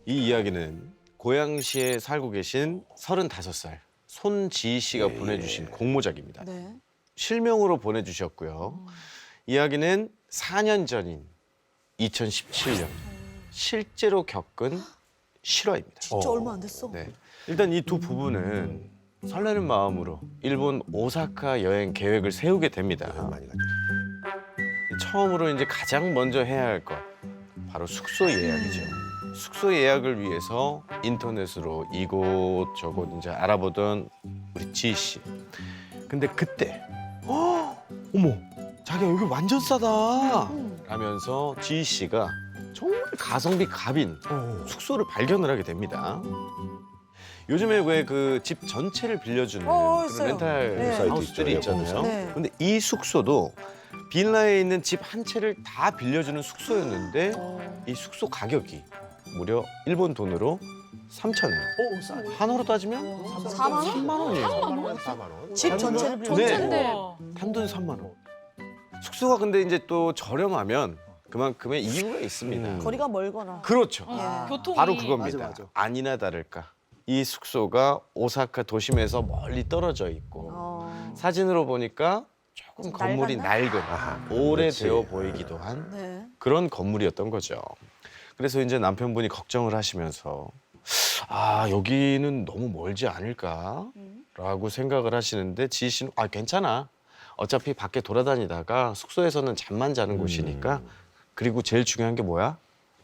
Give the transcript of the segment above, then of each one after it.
이 이야기는 고양시에 살고 계신 35살 손지희 씨가 보내주신 공모작입니다. 네. 실명으로 보내주셨고요. 이야기는 4년 전인 2017년 실제로 겪은 실화입니다. 진짜 얼마 안 됐어. 네. 일단 이 두 부부는 설레는 마음으로 일본 오사카 여행 계획을 세우게 됩니다. 많이 가죠. 처음으로 이제 가장 먼저 해야 할 것 바로 숙소 예약이죠. 숙소 예약을 위해서 인터넷으로 이곳저곳 이제 알아보던 우리 지희 씨. 근데 그때 어머 자기야 여기 완전 싸다 라면서 지희 씨가 정말 가성비 갑인 숙소를 발견을 하게 됩니다. 요즘에 왜 그 집 전체를 빌려주는 그런 있어요. 렌탈 네. 사이트들이 있죠. 있잖아요. 네. 근데 이 숙소도 빌라에 있는 집 한 채를 다 빌려주는 숙소였는데 이 숙소 가격이 무려 일본 돈으로 3,000엔. 한화로 따지면 4만 원? 3만 원이에요. 4만 원. 집 전체를 네. 단돈 3만 원. 숙소가 근데 이제 또 저렴하면 그만큼의 이유가 있습니다. 거리가 멀거나. 그렇죠. 교통이 바로 그겁니다. 맞아. 아니나 다를까. 이 숙소가 오사카 도심에서 멀리 떨어져 있고 사진으로 보니까 조금 좀 건물이 낡았나? 낡은 오래되어 보이기도 한 네. 그런 건물이었던 거죠. 그래서 이제 남편분이 걱정을 하시면서 아 여기는 너무 멀지 않을까라고 생각을 하시는데 지희 씨는 아 괜찮아. 어차피 밖에 돌아다니다가 숙소에서는 잠만 자는 곳이니까 그리고 제일 중요한 게 뭐야?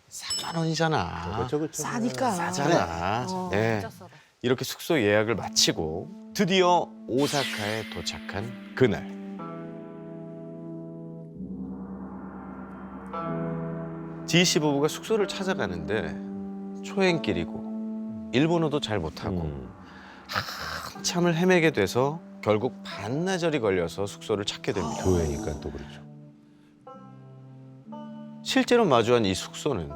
3만 원이잖아. 그렇죠. 싸니까. 싸잖아. 네. 진짜 싸다. 이렇게 숙소 예약을 마치고 드디어 오사카에 도착한 그날. 지희 씨 부부가 숙소를 찾아가는데 초행길이고 일본어도 잘 못하고 한참을 헤매게 돼서 결국 반나절이 걸려서 숙소를 찾게 됩니다. 교회니까 또 그렇죠. 실제로 마주한 이 숙소는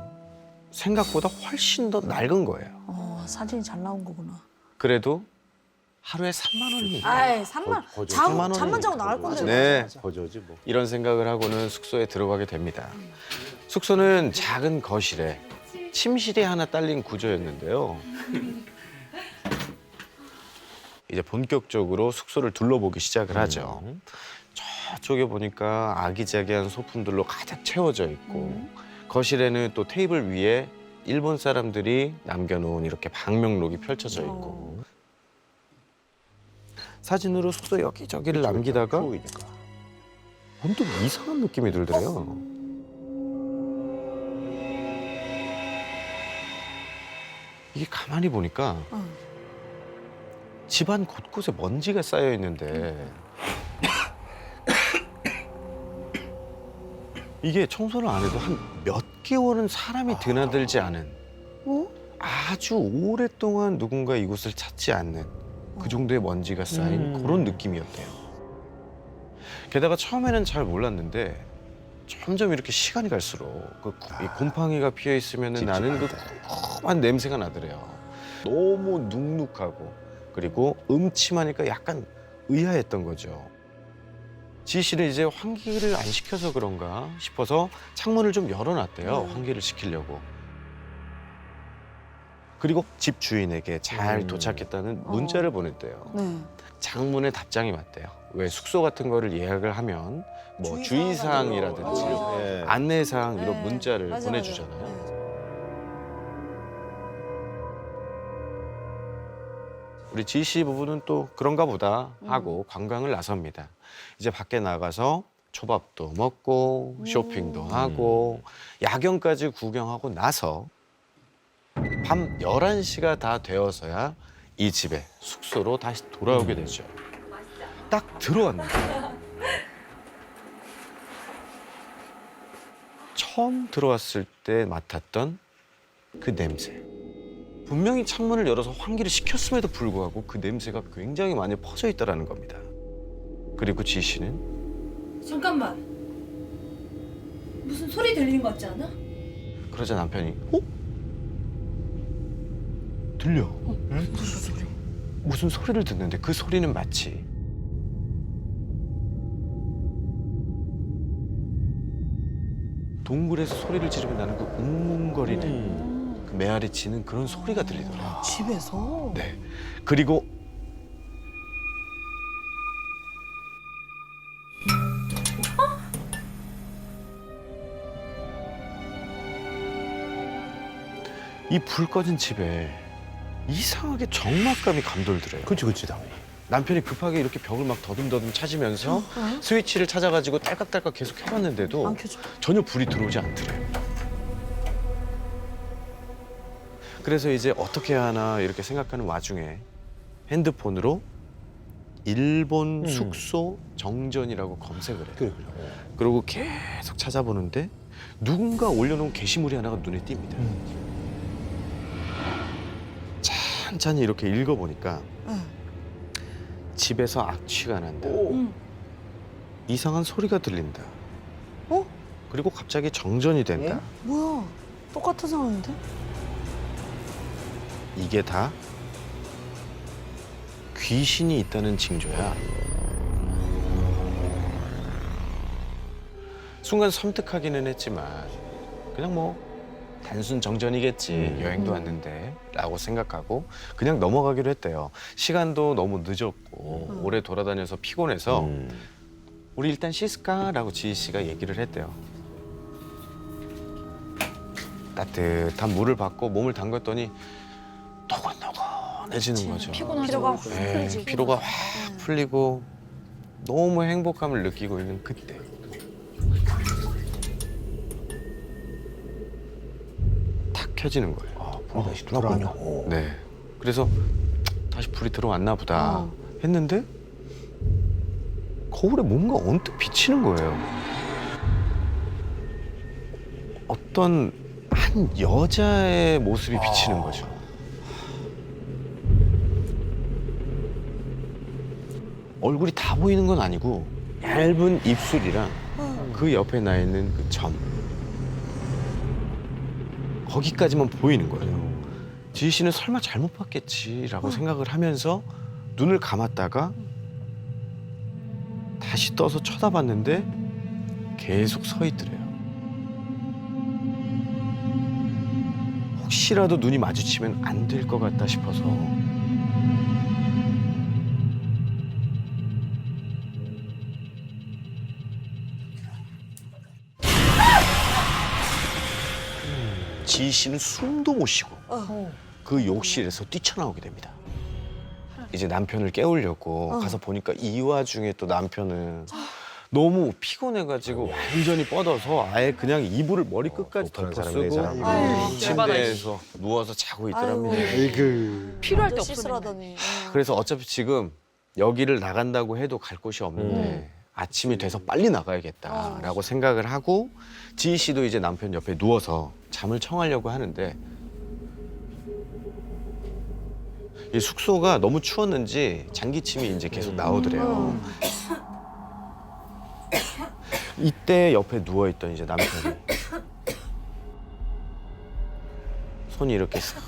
생각보다 훨씬 더 낡은 거예요. 사진이 잘 나온 거구나. 그래도 하루에 3만 원이니까. 아이, 3만. 거저. 잠만 자고 나갈 건데. 네. 거저지 뭐. 이런 생각을 하고는 숙소에 들어가게 됩니다. 숙소는 작은 거실에 침실이 하나 딸린 구조였는데요. 이제 본격적으로 숙소를 둘러보기 시작을 하죠. 저쪽에 보니까 아기자기한 소품들로 가득 채워져 있고 거실에는 또 테이블 위에 일본 사람들이 남겨놓은 이렇게 방명록이 펼쳐져 있고 사진으로 숙소 여기저기를 남기다가 추억이니까. 문득 이상한 느낌이 들더래요. 이게 가만히 보니까 집안 곳곳에 먼지가 쌓여 있는데 이게 청소를 안 해도 한 몇 개월은 사람이 드나들지 않은 아주 오랫동안 누군가 이곳을 찾지 않는 그 정도의 먼지가 쌓인 그런 느낌이었대요. 게다가 처음에는 잘 몰랐는데 점점 이렇게 시간이 갈수록 이 곰팡이가 피어 있으면 나는 그 쿰쿰한 냄새가 나더래요. 너무 눅눅하고 그리고 음침하니까 약간 의아했던 거죠. 지희 씨는 이제 환기를 안 시켜서 그런가 싶어서 창문을 좀 열어놨대요. 환기를 시키려고. 그리고 집 주인에게 잘 도착했다는 문자를 보냈대요. 네. 장문의 답장이 왔대요. 왜 숙소 같은 거를 예약을 하면 뭐 주의사항이라든지 네. 안내사항 이런 네. 문자를 맞아, 보내주잖아요. 맞아. 우리 지희 씨 부부는 또 그런가 보다 하고 관광을 나섭니다. 이제 밖에 나가서 초밥도 먹고 쇼핑도 하고 야경까지 구경하고 나서 밤 11시가 다 되어서야 이 집에 숙소로 다시 돌아오게 되죠. 딱 들어왔는데 처음 들어왔을 때 맡았던 그 냄새. 분명히 창문을 열어서 환기를 시켰음에도 불구하고 그 냄새가 굉장히 많이 퍼져 있다는 겁니다. 그리고 지희 씨는 잠깐만. 무슨 소리 들리는 것 같지 않아? 그러자 남편이 들려. 무슨 소리? 무슨 소리를 듣는데 그 소리는 마치 동굴에서 소리를 지르면 나는 그 웅웅거리는 그 메아리 치는 그런 소리가 들리더라고요. 집에서? 네. 그리고 이 불 꺼진 집에 이상하게 적막감이 감돌더래요. 그치 당연히. 남편이 급하게 이렇게 벽을 막 더듬더듬 찾으면서 스위치를 찾아가지고 딸깍딸깍 계속 해봤는데도 안 켜져. 전혀 불이 들어오지 않더래요. 그래서 이제 어떻게 해야 하나 이렇게 생각하는 와중에 핸드폰으로 일본 숙소 정전이라고 검색을 해요. 그래. 그리고 계속 찾아보는데 누군가 올려놓은 게시물이 하나가 눈에 띕니다. 찬찬히 이렇게 읽어보니까 응. 집에서 악취가 난다. 응. 이상한 소리가 들린다. 어? 그리고 갑자기 정전이 된다. 뭐야? 똑같은 상황인데? 이게 다 귀신이 있다는 징조야. 순간 섬뜩하기는 했지만 그냥 뭐 단순 정전이겠지. 여행도 왔는데 라고 생각하고 그냥 넘어가기로 했대요. 시간도 너무 늦었고 오래 돌아다녀서 피곤해서 우리 일단 씻을까라고 지희 씨가 얘기를 했대요. 따뜻한 물을 받고 몸을 담갔더니 노곤노곤해지는 거죠. 피로가 확 네, 풀리지. 피로가 확 풀리고 너무 행복함을 느끼고 있는 그때 탁 켜지는 거예요. 불이 다시 돌아오냐. 네. 그래서 다시 불이 들어왔나 보다 했는데 거울에 뭔가 언뜻 비치는 거예요. 어떤 한 여자의 모습이 비치는 거죠. 얼굴이 다 보이는 건 아니고 얇은 입술이랑 그 옆에 나 있는 그 점 거기까지만 보이는 거예요. 지희 씨는 설마 잘못 봤겠지라고 생각을 하면서 눈을 감았다가 다시 떠서 쳐다봤는데 계속 서 있더래요. 혹시라도 눈이 마주치면 안 될 것 같다 싶어서 지희 씨는 숨도 못 쉬고 그 욕실에서 뛰쳐나오게 됩니다. 이제 남편을 깨우려고 가서 보니까 이 와중에 또 남편은 너무 피곤해가지고 완전히 뻗어서 아예 그냥 이불을 머리 끝까지 못하는 덮어쓰고 사람이네, 아유, 침대에서 누워서 자고 있더랍니다. 필요할 때 또 없으면 씻으라더니. 그래서 어차피 지금 여기를 나간다고 해도 갈 곳이 없는데 아침이 돼서 빨리 나가야겠다라고 생각을 하고 지희 씨도 이제 남편 옆에 누워서 잠을 청하려고 하는데 이 숙소가 너무 추웠는지 장기침이 이제 계속 나오더래요. 이때 옆에 누워있던 이제 남편이 손이 이렇게 싹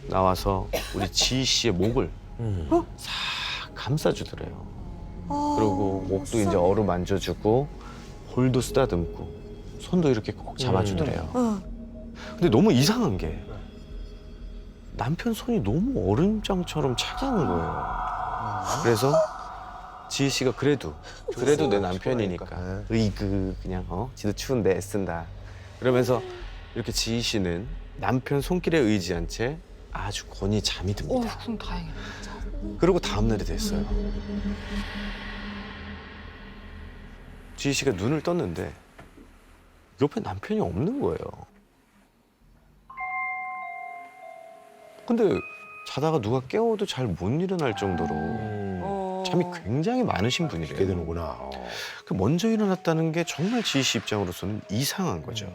나와서 우리 지희 씨의 목을 싹 감싸주더래요. 그리고 목도 이제 어루만져주고 볼도 쓰다듬고 손도 이렇게 꼭 잡아주더래요. 근데 너무 이상한 게 남편 손이 너무 얼음장처럼 차가운 거예요. 그래서 지희 씨가 그래도 내 남편이니까 으이그 그냥 지도 추운데 애쓴다. 그러면서 이렇게 지희 씨는 남편 손길에 의지한 채 아주 곤히 잠이 듭니다. 그럼 다행이다. 그리고 다음 날이 됐어요. 지희 씨가 눈을 떴는데 옆에 남편이 없는 거예요. 근데 자다가 누가 깨워도 잘 못 일어날 정도로 잠이 굉장히 많으신 그게 분이래요. 되는구나. 그 먼저 일어났다는 게 정말 지희 씨 입장으로서는 이상한 거죠.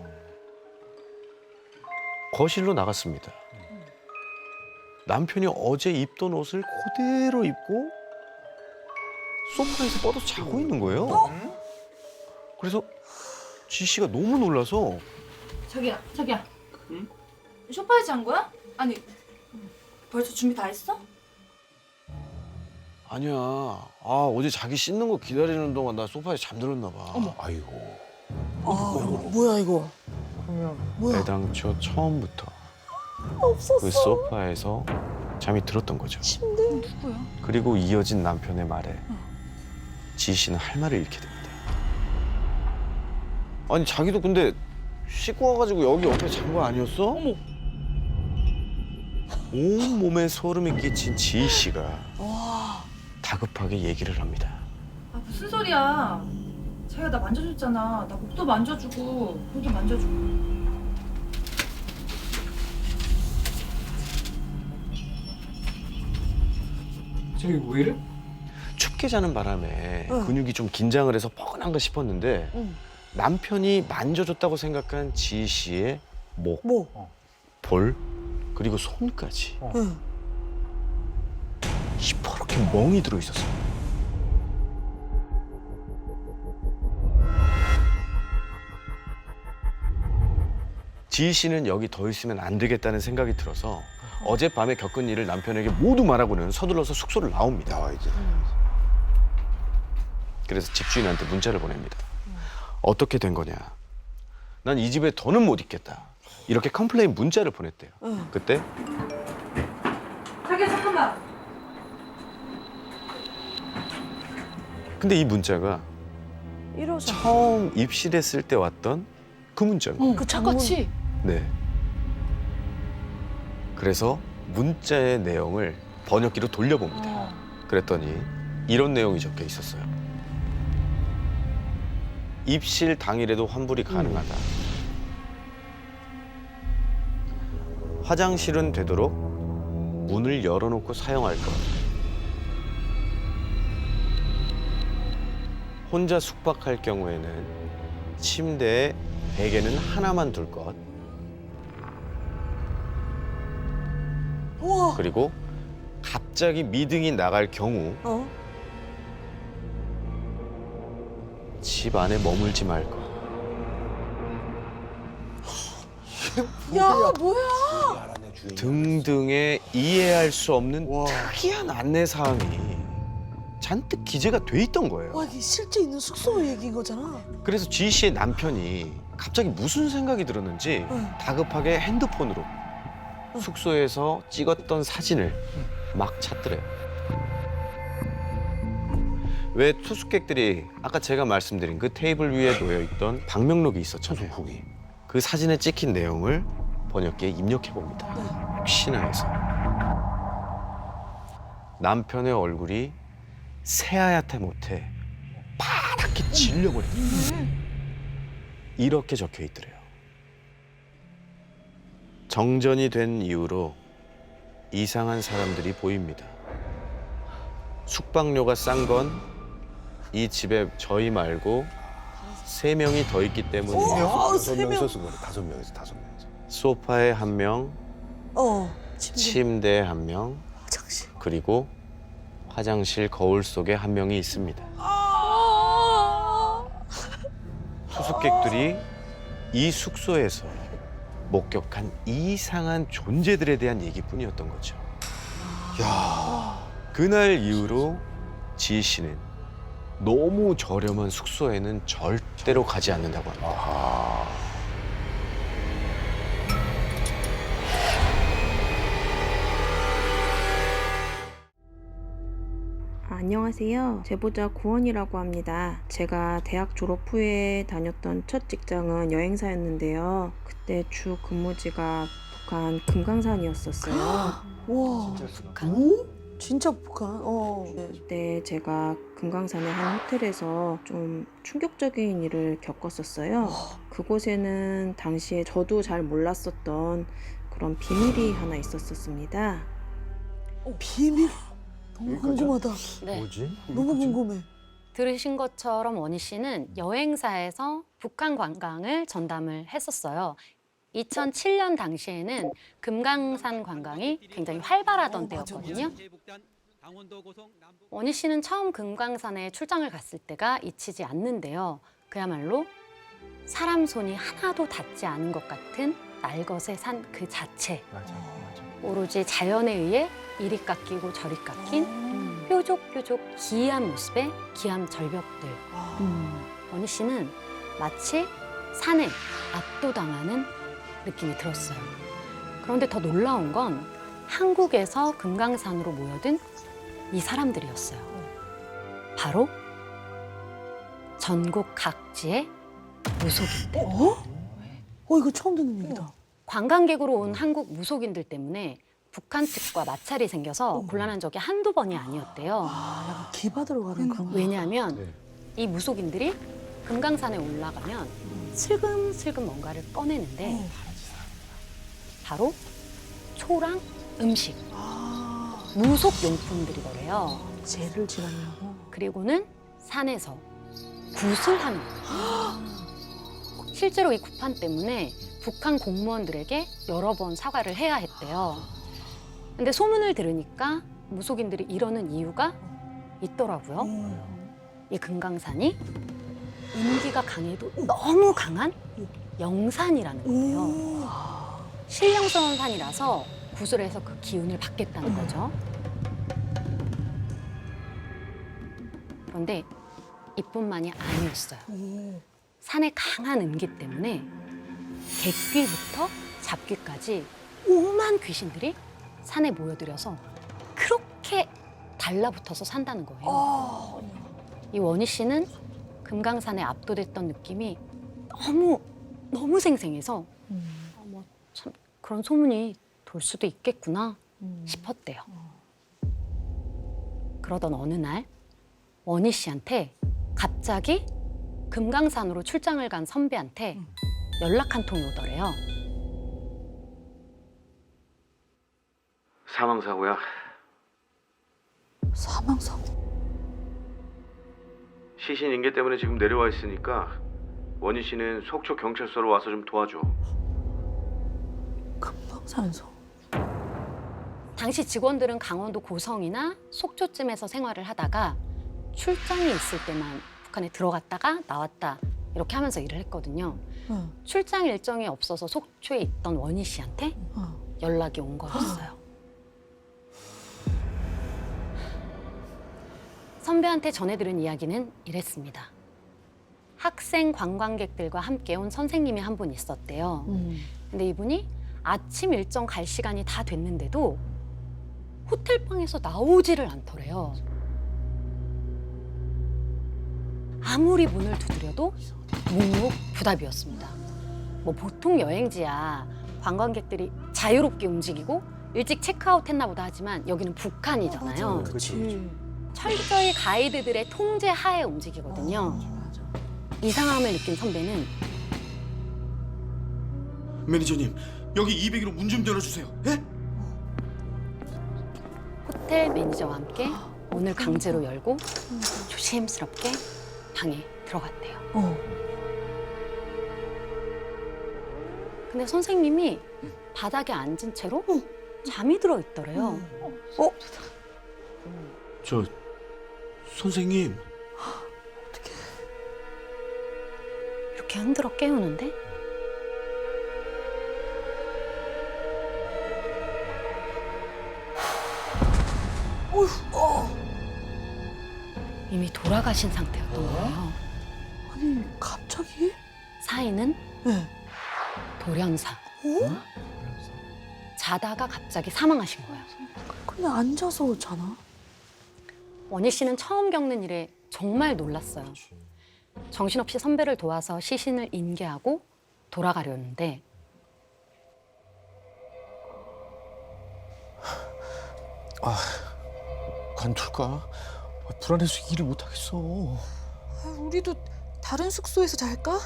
거실로 나갔습니다. 남편이 어제 입던 옷을 그대로 입고 소파에서 뻗어서 자고 있는 거예요. 그래서 지희 씨가 너무 놀라서 자기야. 소파에 잔 거야? 아니, 벌써 준비 다 했어? 아니야. 어제 자기 씻는 거 기다리는 동안 나 소파에 잠들었나 봐. 아이고. 뭐야 이거? 뭐야? 애당초 처음부터 없었어. 그 소파에서 잠이 들었던 거죠. 침대. 누구야? 그리고 이어진 남편의 말에 지희 씨는 할 말을 잃게 됩니다. 아니 자기도 근데 씻고 와가지고 여기 옆에 잔 거 아니었어? 어머. 온몸에 소름이 끼친 지희 씨가 와. 다급하게 얘기를 합니다. 아 무슨 소리야? 자기가 나 만져줬잖아. 나 목도 만져주고 볼도 만져주고. 저기 왜 이래? 춥게 자는 바람에 응. 근육이 좀 긴장을 해서 뻐근한가 싶었는데 응. 남편이 만져줬다고 생각한 지희 씨의 목, 뭐? 볼, 그리고 손까지 응. 시퍼렇게 멍이 들어 있었어요. 지희 씨는 여기 더 있으면 안 되겠다는 생각이 들어서 어젯밤에 겪은 일을 남편에게 모두 말하고는 서둘러서 숙소를 나옵니다. 나와야지. 그래서 집주인한테 문자를 보냅니다. 어떻게 된 거냐? 난 이 집에 더는 못 있겠다. 이렇게 컴플레인 문자를 보냈대요. 응. 그때 자기야 잠깐만. 근데 이 문자가 이러자. 처음 입실했을 때 왔던 그 문자인 거예요. 그 똑같이. 네. 그래서 문자의 내용을 번역기로 돌려봅니다. 그랬더니 이런 내용이 적혀 있었어요. 입실 당일에도 환불이 가능하다. 화장실은 되도록 문을 열어놓고 사용할 것. 혼자 숙박할 경우에는 침대에 베개는 하나만 둘 것. 우와. 그리고 갑자기 미등이 나갈 경우 어? 집 안에 머물지 말 것. 야, 뭐야? 알아내 주인. 등등의 이해할 수 없는 와. 특이한 안내 사항이 잔뜩 기재가 돼 있던 거예요. 와, 이게 실제 있는 숙소 얘기인 거잖아. 그래서 지희 씨의 남편이 갑자기 무슨 생각이 들었는지 응. 다급하게 핸드폰으로 숙소에서 찍었던 사진을 막 찾더래요. 왜 투숙객들이 아까 제가 말씀드린 그 테이블 위에 놓여 있던 방명록이 있었잖아요. 그 사진에 찍힌 내용을 번역기에 입력해 봅니다. 혹시나 해서 남편의 얼굴이 새하얗게 못해 파랗게 질려버렸다. 이렇게 적혀 있더래요. 정전이 된 이후로 이상한 사람들이 보입니다. 숙박료가 싼 건 이 집에 저희 말고 3명이 더 있기 때문이에요. 어, 다섯 세 명. 명이서 쓴 거네. 5명에서 5명에서. 소파에 1명, 어. 침대. 침대에 1명, 화장실. 그리고 화장실 거울 속에 1명이 있습니다. 투숙객들이 이 숙소에서 목격한 이상한 존재들에 대한 얘기뿐이었던 거죠. 그날 이후로 지희 씨는 너무 저렴한 숙소에는 절대로 가지 않는다고 합니다. 아하. 안녕하세요. 제보자 구원이라고 합니다. 제가 대학 졸업 후에 다녔던 첫 직장은 여행사였는데요. 그때 주 근무지가 북한 금강산이었었어요. 와. 북한? 진짜 북한. 어. 그때 제가 금강산의 한 호텔에서 좀 충격적인 일을 겪었었어요. 그곳에는 당시에 저도 잘 몰랐었던 그런 비밀이 하나 있었습니다. 비밀. 너무 여기까지야? 궁금하다. 네. 뭐지? 너무 궁금해. 들으신 것처럼 원희 씨는 여행사에서 북한 관광을 전담을 했었어요. 2007년 당시에는 금강산 관광이 굉장히 활발하던 때였거든요. 원희 씨는 처음 금강산에 출장을 갔을 때가 잊히지 않는데요. 그야말로 사람 손이 하나도 닿지 않은 것 같은 날것의 산 그 자체. 맞아. 오로지 자연에 의해 이리 깎이고 저리 깎인 뾰족뾰족 기이한 모습의 기암 절벽들. 원희 씨는 마치 산에 압도당하는 느낌이 들었어요. 그런데 더 놀라운 건 한국에서 금강산으로 모여든 이 사람들이었어요. 바로 전국 각지의 무속인들. 이거 처음 듣는 얘기다. 관광객으로 온 한국 무속인들 때문에 북한 측과 마찰이 생겨서 곤란한 적이 한두 번이 아니었대요. 약간 기받으러 가는 그런 거. 왜냐하면 네. 이 무속인들이 금강산에 올라가면 슬금슬금 뭔가를 꺼내는데 바로 초랑 음식, 무속 용품들이더래요. 죄를 지나려고. 그리고는 산에서 굿을 하는 거예요. 실제로 이 굿판 때문에 북한 공무원들에게 여러 번 사과를 해야 했대요. 근데 소문을 들으니까 무속인들이 이러는 이유가 있더라고요. 이 금강산이 음기가 강해도 너무 강한 영산이라는 거예요. 신령스러운 산이라서 구슬에서 그 기운을 받겠다는 거죠. 그런데 이뿐만이 아니었어요. 산의 강한 음기 때문에 객귀부터 잡귀까지 오만 귀신들이 산에 모여들여서 그렇게 달라붙어서 산다는 거예요. 이 원희 씨는 금강산에 압도됐던 느낌이 너무 생생해서 참 그런 소문이 돌 수도 있겠구나 싶었대요. 그러던 어느 날 원희 씨한테 갑자기 금강산으로 출장을 간 선배한테 연락 한 통이 오더래요. 사망사고야. 사망사고. 시신 인계 때문에 지금 내려와 있으니까 원희 씨는 속초 경찰서로 와서 좀 도와줘. 금강산에서. 당시 직원들은 강원도 고성이나 속초쯤에서 생활을 하다가 출장이 있을 때만 북한에 들어갔다가 나왔다 이렇게 하면서 일을 했거든요. 출장 일정이 없어서 속초에 있던 원희 씨한테 연락이 온 거였어요. 선배한테 전해들은 이야기는 이랬습니다. 학생 관광객들과 함께 온 선생님이 한 분 있었대요. 근데 이분이 아침 일정 갈 시간이 다 됐는데도 호텔방에서 나오지를 않더래요. 아무리 문을 두드려도 묵묵부답이었습니다. 뭐 보통 여행지야 관광객들이 자유롭게 움직이고 일찍 체크아웃 했나 보다 하지만 여기는 북한이잖아요. 그렇지. 철저히 가이드들의 통제 하에 움직이거든요. 맞아. 이상함을 느낀 선배는 매니저님, 여기 201호 문 좀 열어주세요. 예? 호텔 매니저와 함께 문을 강제로 열고 조심스럽게 방에 들어갔대요. 근데 선생님이 바닥에 앉은 채로 잠이 들어 있더래요. 저 선생님. 이렇게 흔들어 깨우는데 이미 돌아가신 상태였던 거예요. 아니 갑자기? 사인은 네. 돌연사. 자다가 갑자기 사망하신 거예요. 그냥 앉아서 자나? 원희 씨는 처음 겪는 일에 정말 놀랐어요. 정신없이 선배를 도와서 시신을 인계하고 돌아가려는데 관둘까? 불안해서 일을 못 하겠어. 우리도 다른 숙소에서 잘까?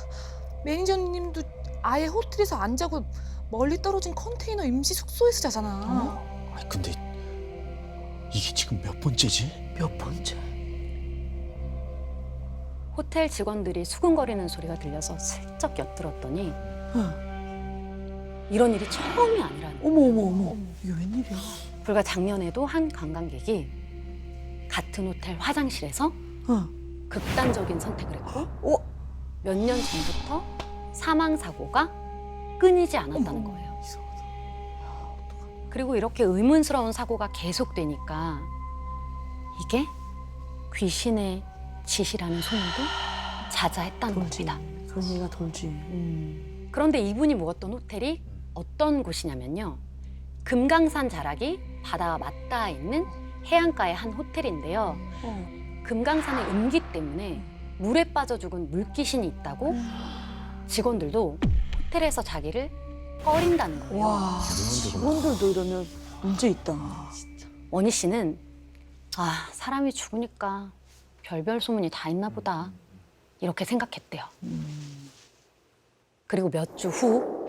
매니저님도 아예 호텔에서 안 자고 멀리 떨어진 컨테이너 임시 숙소에서 자잖아. 근데 이게 지금 몇 번째지? 몇 번째? 호텔 직원들이 수근거리는 소리가 들려서 슬쩍 엿들었더니 이런 일이 처음이 아니라는 거예요. 어머. 이게 웬일이야? 불과 작년에도 한 관광객이 같은 호텔 화장실에서 극단적인 선택을 했고 몇 년 전부터 사망 사고가 끊이지 않았다는 거예요. 그리고 이렇게 의문스러운 사고가 계속되니까 이게 귀신의 짓이라는 소문도 자자했다는 겁니다. 그런 얘기가 돌지. 그런데 이분이 묵었던 호텔이 어떤 곳이냐면요. 금강산 자락이 바다와 맞닿아 있는 해안가의 한 호텔인데요. 금강산의 음기 때문에 물에 빠져 죽은 물귀신이 있다고 직원들도 호텔에서 자기를 꺼린다는 거예요. 와, 직원들도 이러면 문제 있다. 원희 씨는 사람이 죽으니까 별별 소문이 다 있나 보다 이렇게 생각했대요. 그리고 몇 주 후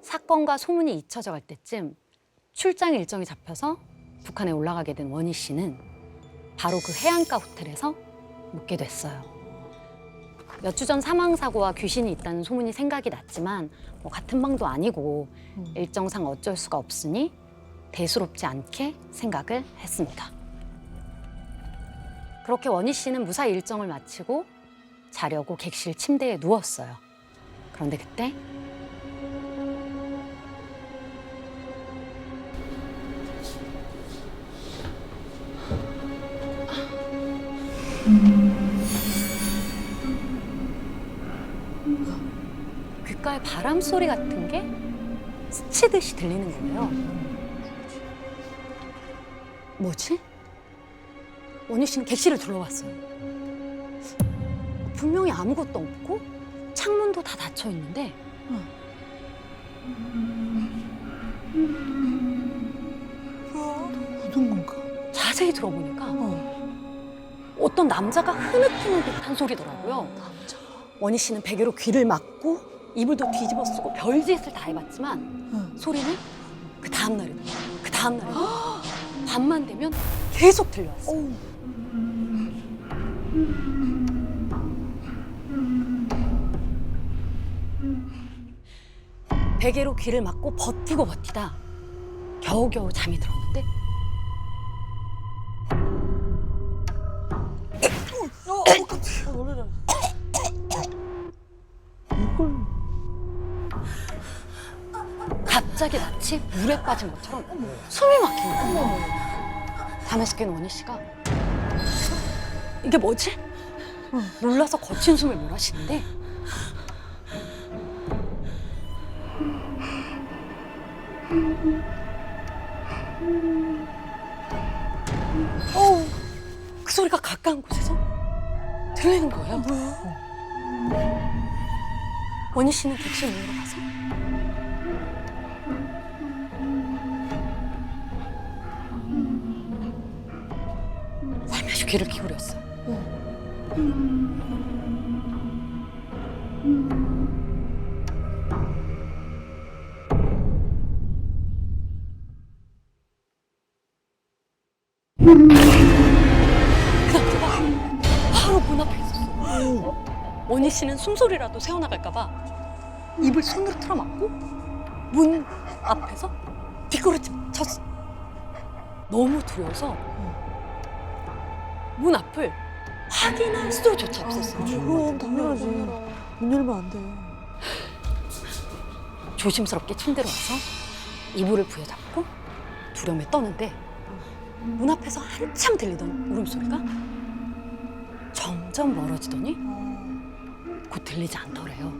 사건과 소문이 잊혀져 갈 때쯤 출장 일정이 잡혀서 북한에 올라가게 된 원희 씨는 바로 그 해안가 호텔에서 묵게 됐어요. 몇 주 전 사망 사고와 귀신이 있다는 소문이 생각이 났지만 뭐 같은 방도 아니고 일정상 어쩔 수가 없으니 대수롭지 않게 생각을 했습니다. 그렇게 원희 씨는 무사히 일정을 마치고 자려고 객실 침대에 누웠어요. 그런데 그때 귓가에 바람 소리 같은 게 스치듯이 들리는 거예요. 뭐지? 원희 씨는 객실을 둘러봤어요. 분명히 아무것도 없고 창문도 다 닫혀 있는데 무슨 건가? 자세히 들어보니까 어떤 남자가 흐느끼는 듯한 소리더라고요. 원희 씨는 베개로 귀를 막고 이불도 뒤집어 쓰고 별짓을 다 해봤지만 소리는 그 다음 날에도 밤만 되면 계속 들려왔어요. 베개로 귀를 막고 버티고 버티다 겨우겨우 잠이 들었는데 놀래라. 갑자기 마치 물에 빠진 것처럼 숨이 막히는 거예요. 잠에서 깬 원희 씨가 이게 뭐지? 놀라서 거친 숨을 몰아쉬는데 그 소리가 가까운 곳에서 들리는 거예요. 뭐야? 원희 씨는 객실 문으로 가서 살며시 귀를 기울였어요. 그 남자가 바로 문 앞에 있었어. 원희 씨는 숨소리라도 새어나갈까봐 입을 손으로 틀어막고 문 앞에서 뒷걸음쳤어. 너무 두려워서 문 앞을 확인할 수조차 없었어요. 그럼 당연하지. 문 열면 안 돼. 조심스럽게 침대로 와서 이불을 부여잡고 두려움에 떠는데 문 앞에서 한참 들리던 울음소리가 점점 멀어지더니 곧 들리지 않더래요.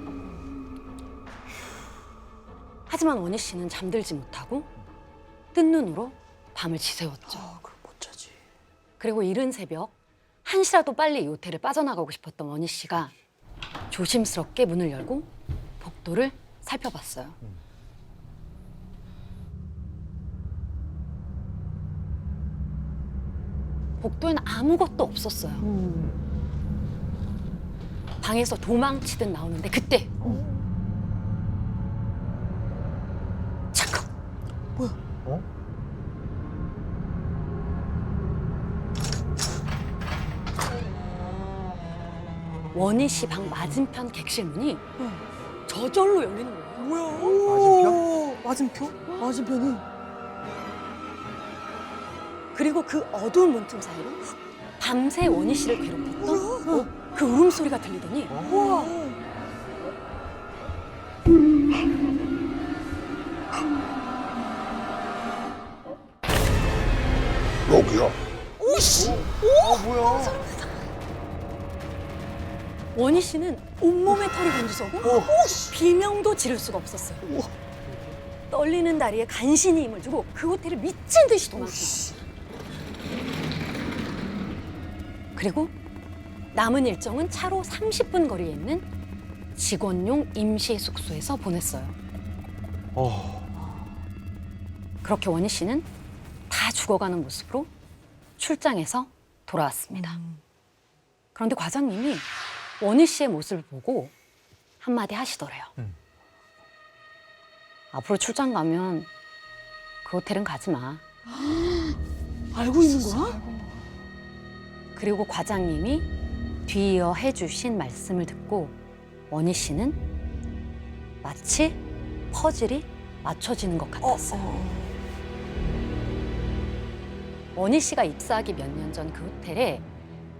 하지만 원희 씨는 잠들지 못하고 뜬 눈으로 밤을 지새웠죠. 그럼 못 자지. 그리고 이른 새벽 1시라도 빨리 이 호텔을 빠져나가고 싶었던 원희 씨가 조심스럽게 문을 열고 복도를 살펴봤어요. 복도에는 아무것도 없었어요. 방에서 도망치듯 나오는데 그때 잠깐 뭐야? 원희 씨 방 맞은편 객실 문이 저절로 열리는 거예요. 뭐야? 맞은편? 맞은편이? 그리고 그 어두운 문틈 사이로 밤새 원희 씨를 괴롭혔던 그 울음소리가 들리더니 우와. 여기야. 오씨. 뭐야? 원희 씨는 온몸에 털이 곤두서고 비명도 지를 수가 없었어요. 떨리는 다리에 간신히 힘을 주고 그 호텔을 미친 듯이 도망칩니다. 그리고 남은 일정은 차로 30분 거리에 있는 직원용 임시 숙소에서 보냈어요. 그렇게 원희 씨는 다 죽어가는 모습으로 출장에서 돌아왔습니다. 그런데 과장님이 원희 씨의 모습을 보고 한마디 하시더래요. 앞으로 출장 가면 그 호텔은 가지 마. 알고 있는 거야? 그리고 과장님이 뒤이어 해주신 말씀을 듣고 원희 씨는 마치 퍼즐이 맞춰지는 것 같았어요. 원희 씨가 입사하기 몇 년 전 그 호텔에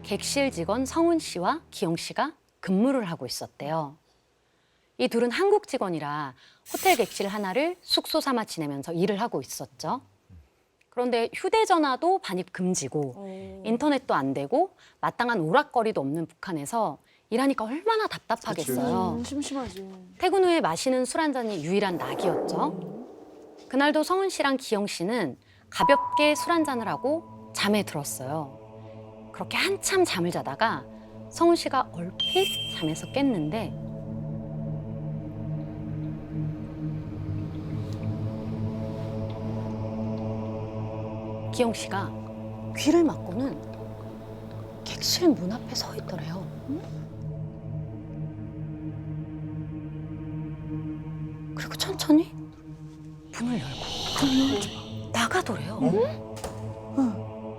객실 직원 성훈 씨와 기영 씨가 근무를 하고 있었대요. 이 둘은 한국 직원이라 호텔 객실 하나를 숙소 삼아 지내면서 일을 하고 있었죠. 그런데 휴대전화도 반입 금지고 인터넷도 안 되고 마땅한 오락거리도 없는 북한에서 일하니까 얼마나 답답하겠어요. 심심하지. 퇴근 후에 마시는 술 한 잔이 유일한 낙이었죠. 그날도 성훈 씨랑 기영 씨는 가볍게 술 한 잔을 하고 잠에 들었어요. 그렇게 한참 잠을 자다가 성훈 씨가 얼핏 잠에서 깼는데 기영 씨가 귀를 막고는 객실 문 앞에 서 있더래요. 그리고 천천히 문을 열고 나가더래요.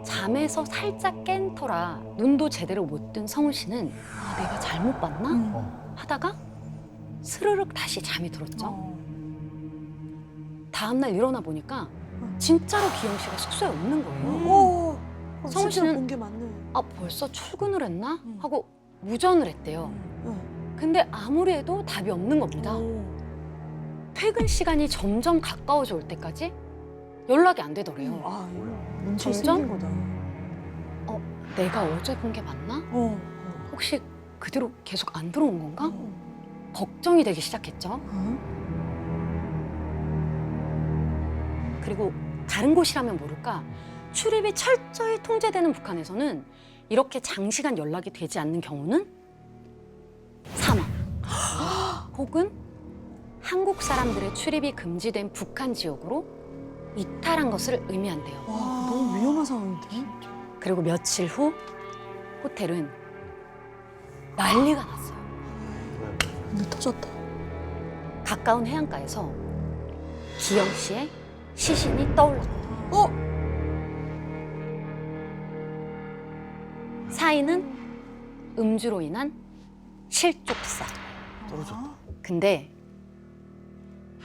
잠에서 살짝 깬 터라 눈도 제대로 못 뜬 성훈 씨는 내가 잘못 봤나? 하다가 스르륵 다시 잠이 들었죠. 다음날 일어나 보니까 진짜로 기영 씨가 숙소에 없는 거예요. 성훈 씨는 본게 맞네. 아, 벌써 출근을 했나? 하고 무전을 했대요. 근데 아무리 해도 답이 없는 겁니다. 퇴근 시간이 점점 가까워져 올 때까지 연락이 안 되더래요. 아, 이거 문제 점점? 생긴 거다. 내가 어제 본 게 맞나? 혹시 그 뒤로 계속 안 들어온 건가? 걱정이 되기 시작했죠. 그리고 다른 곳이라면 모를까 출입이 철저히 통제되는 북한에서는 이렇게 장시간 연락이 되지 않는 경우는 사망 혹은 한국 사람들의 출입이 금지된 북한 지역으로 이탈한 것을 의미한대요. 와, 너무 위험한 상황인데? 그리고 며칠 후 호텔은 난리가 났어요. 근데 터졌다. 가까운 해안가에서 기영 씨의 시신이 떠올랐거든요. 사인은 음주로 인한 실족사. 떨어졌다. 근데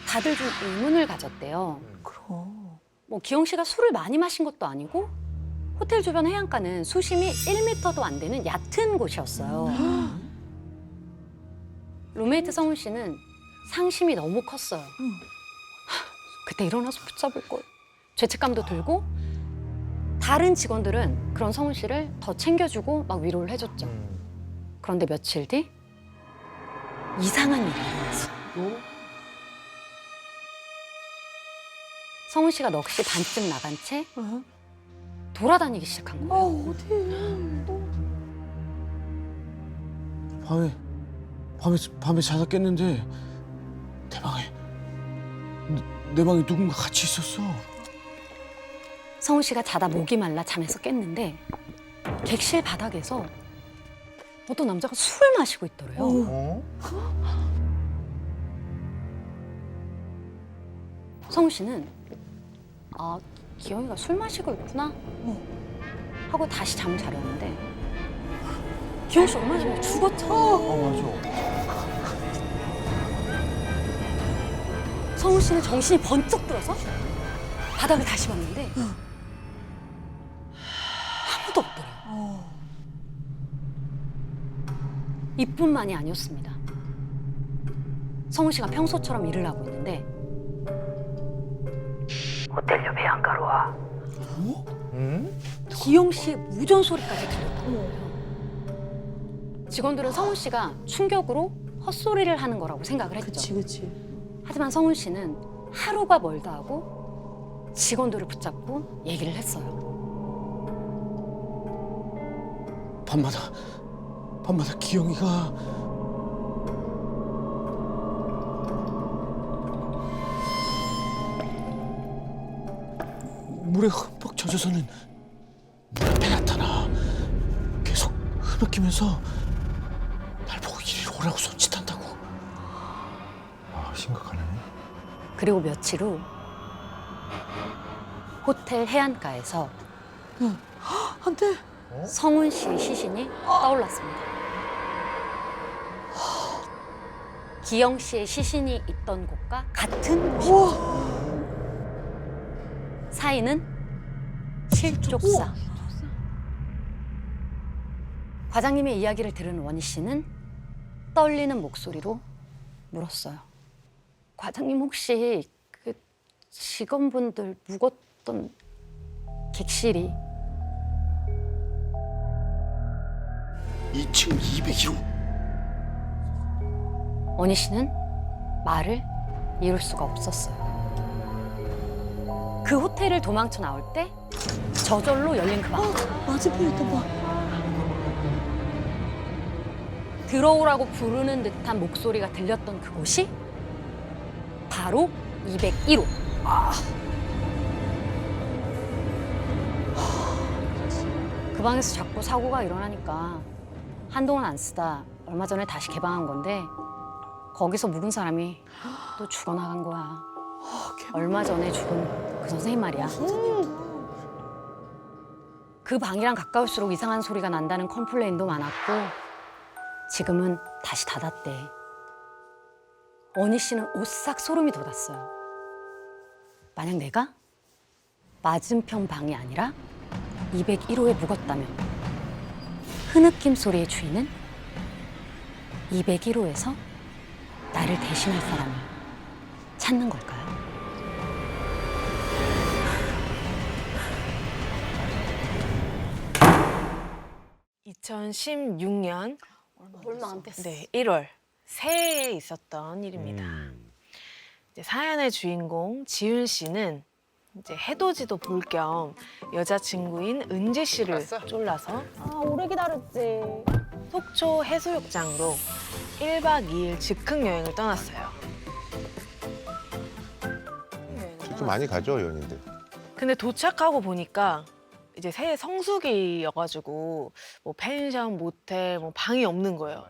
다들 좀 의문을 가졌대요. 그럼. 뭐 기영 씨가 술을 많이 마신 것도 아니고 호텔 주변 해안가는 수심이 1m도 안 되는 얕은 곳이었어요. 룸메이트 성훈 씨는 상심이 너무 컸어요. 그때 일어나서 붙잡을 걸. 죄책감도 들고 다른 직원들은 그런 성훈 씨를 더 챙겨주고 막 위로를 해줬죠. 그런데 며칠 뒤 이상한 일이 일어났어요. 성훈 씨가 넋이 반쯤 나간 채 돌아다니기 시작한 거예요. 밤에 자다 깼는데 내 방에 누군가 같이 있었어. 성훈 씨가 자다 목이 말라 잠에서 깼는데 객실 바닥에서 어떤 남자가 술을 마시고 있더래요. 성훈 씨는 아, 기영이가 술 마시고 있구나 하고 다시 잠을 자려는데 기영 씨 얼마 전에 죽었잖아. 맞아. 성훈 씨는 정신이 번쩍 들어서 바닥을 다시 봤는데 아무도 없더래요. 이뿐만이 아니었습니다. 성훈 씨가 평소처럼 일을 하고 있는데 호텔 옆 해안가로 와. 기영 씨의 무전 소리까지 들렸다는 거예요. 직원들은 성훈 씨가 충격으로 헛소리를 하는 거라고 생각을 했죠. 그치. 하지만 성훈 씨는 하루가 멀다 하고 직원들을 붙잡고 얘기를 했어요. 밤마다 기영이가 물에 흠뻑 젖어서는 문 앞에 나타나 계속 흐느끼면서 날 보고 이리로 오라고 손짓한다고. 아, 심각하네. 그리고 며칠 후 호텔 해안가에서 안 돼. 성훈 씨의 시신이 떠올랐습니다. 기영 씨의 시신이 있던 곳과 같은 곳이었죠. 사인은 실족사. 과장님의 이야기를 들은 원희 씨는 떨리는 목소리로 물었어요. 과장님 혹시 그 직원분들 묵었던 객실이 2층 201호. 원희 씨는 말을 이을 수가 없었어요. 그 호텔을 도망쳐 나올 때 저절로 열린 그 방. 맞은편에 있던 방. 들어오라고 부르는 듯한 목소리가 들렸던 그곳이 바로 201호. 그 방에서 자꾸 사고가 일어나니까 한동안 안 쓰다 얼마 전에 다시 개방한 건데 거기서 묵은 사람이 또 죽어나간 거야. 얼마 전에 죽은 그 선생님 말이야. 그 방이랑 가까울수록 이상한 소리가 난다는 컴플레인도 많았고 지금은 다시 닫았대. 원희 씨는 오싹 소름이 돋았어요. 만약 내가 맞은편 방이 아니라 201호에 묵었다면 흐느낌 소리의 주인은 201호에서 나를 대신할 사람을 찾는 걸까요? (2016년) 얼마 안 됐어. 네, 1월 새해에 있었던 일입니다. 이제 사연의 주인공 지윤 씨는 이제 해돋이도 볼 겸 여자친구인 은지 씨를 쫄라서 오래 기다렸지. 속초 해수욕장으로 1박 2일 즉흥 여행을 떠났어요. 좀 많이 가죠, 연인들. 근데 도착하고 보니까 이제 새해 성수기여가지고 뭐 펜션, 모텔, 뭐 방이 없는 거예요.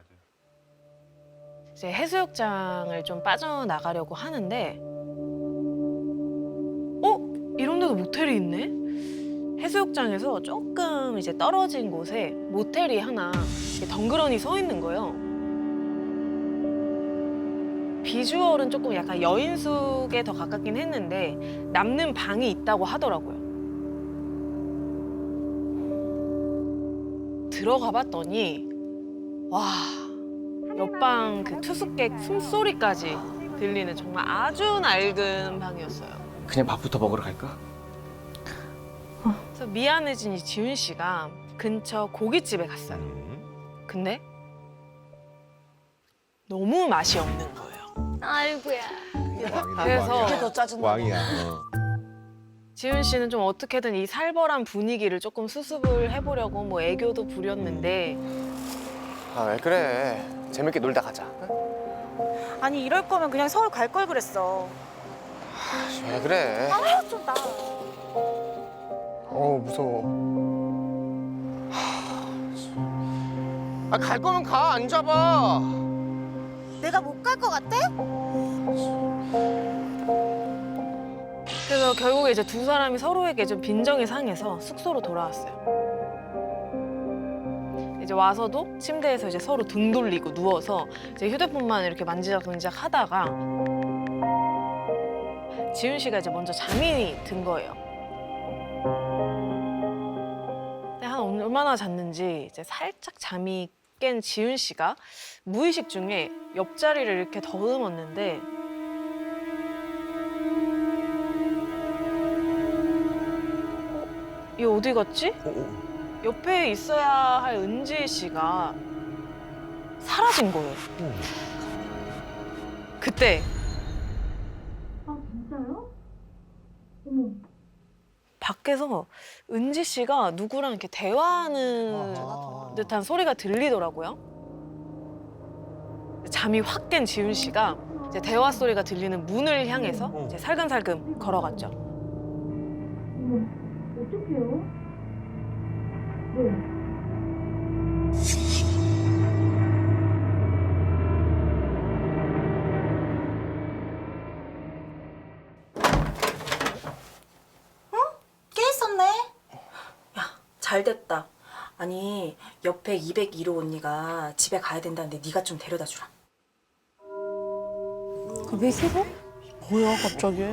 이제 해수욕장을 좀 빠져나가려고 하는데 이런 데도 모텔이 있네? 해수욕장에서 조금 이제 떨어진 곳에 모텔이 하나 이렇게 덩그러니 서 있는 거예요. 비주얼은 조금 약간 여인숙에 더 가깝긴 했는데 남는 방이 있다고 하더라고요. 들어가 봤더니 와, 옆방 그 투숙객 숨소리까지 들리는 정말 아주 낡은 방이었어요. 그냥 밥부터 먹으러 갈까? 그래서 미안해진 이 지윤 씨가 근처 고깃집에 갔어요. 근데 너무 맛이 없는 거예요. 아이고야. 그래서 그게 더 짜증나. 왕이야. 지윤 씨는 좀 어떻게든 이 살벌한 분위기를 조금 수습을 해보려고 뭐 애교도 부렸는데 아, 왜 그래? 재밌게 놀다 가자. 아니 이럴 거면 그냥 서울 갈 걸 그랬어. 왜 그래? 좀 나. 무서워. 갈 거면 가, 안 잡아. 내가 못 갈 것 같아? 그래서 결국에 이제 두 사람이 서로에게 좀 빈정이 상해서 숙소로 돌아왔어요. 이제 와서도 침대에서 이제 서로 등 돌리고 누워서 이제 휴대폰만 이렇게 만지작만지작 하다가 지윤 씨가 이제 먼저 잠이 든 거예요. 근데 한 얼마나 잤는지 이제 살짝 잠이 깬 지윤 씨가 무의식 중에 옆자리를 이렇게 더듬었는데 얘 어디 갔지? 옆에 있어야 할 은지 씨가 사라진 거예요. 그때 밖에서 은지 씨가 누구랑 이렇게 대화하는 듯한 소리가 들리더라고요. 잠이 확 깬 지훈 씨가 이제 대화 소리가 들리는 문을 향해서 이제 살금살금 걸어갔죠. 깨 있었네. 야, 잘 됐다. 아니, 옆에 201호 언니가 집에 가야 된다는데 네가 좀 데려다 주라. 왜 싫어? 뭐야 갑자기?